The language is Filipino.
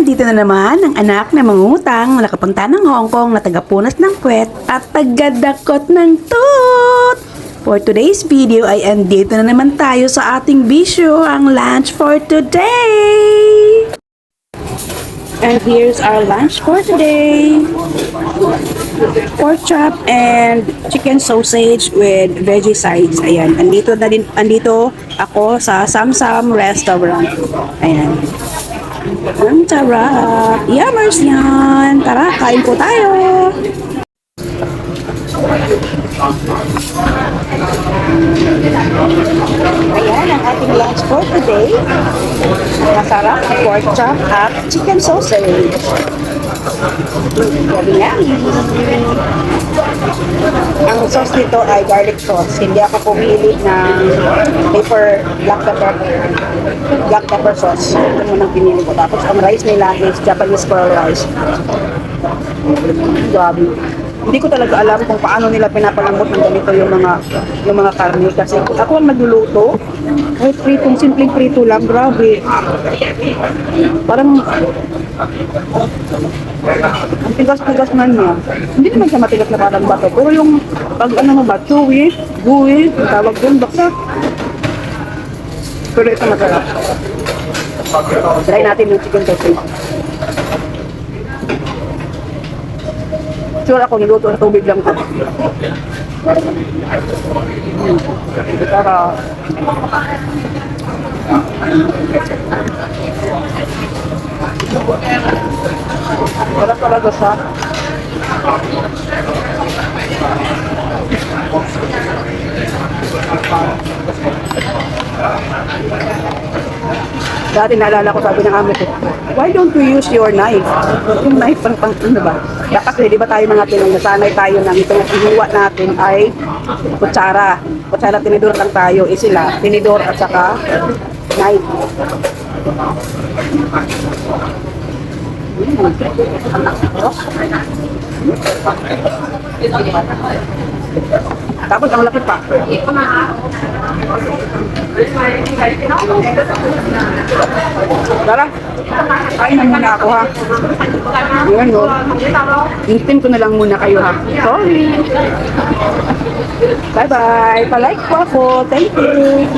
nandito na naman ang anak na mangungutang na nakapunta ng Hong Kong na tagapunas ng kwet at tagadakot ng tut. For today's video ay andito na naman tayo sa ating bisyo, ang lunch for today. And here's our lunch for today. Pork chop and chicken sausage with veggie sides. Ayan, andito ako sa Samsam Restaurant. Ayan. Ang sarap. Yummers yan. Tara, kain po tayo. Ayan ang ating lunch for today. Masarap na pork chop at chicken sausage. Yummy. Ang sauce nito ay garlic sauce. Hindi ako pumili ng black pepper sauce. Ito muna ang pinili ko. Tapos ang rice nila is Japanese pearl rice. Grabe. Hindi ko talaga alam kung paano nila pinapalambot ng ganito yung mga karne kasi ako ang nagluluto. Kahit pritong, simpleng prito lang, grabe. Parang ang tigas-tigas na niya. Hindi naman siya matigas na parang bato. Pero yung pag ano mo ba, chewy, gooey, tawag doon, baksa. Pero ito masarap. Try natin yung chicken sausage. Sure ako, niluto sa tubig lang ko. Para talaga siya. Dati naalala ko, sabi ng amo ko, why don't we use your knife? Yung knife pang ano ba? Kasi di ba tayo mga Pinoy, nasanay tayo ng itong inuwa natin ay kutsara. Kutsara, tinidor lang tayo. Sila, tinidor at saka knife. Tapos ang lapit pa. Tara, kain na muna ako ha. Ayan o. Instin ko na lang muna kayo ha. Sorry. Bye-bye. Pa-like po ako. Thank you.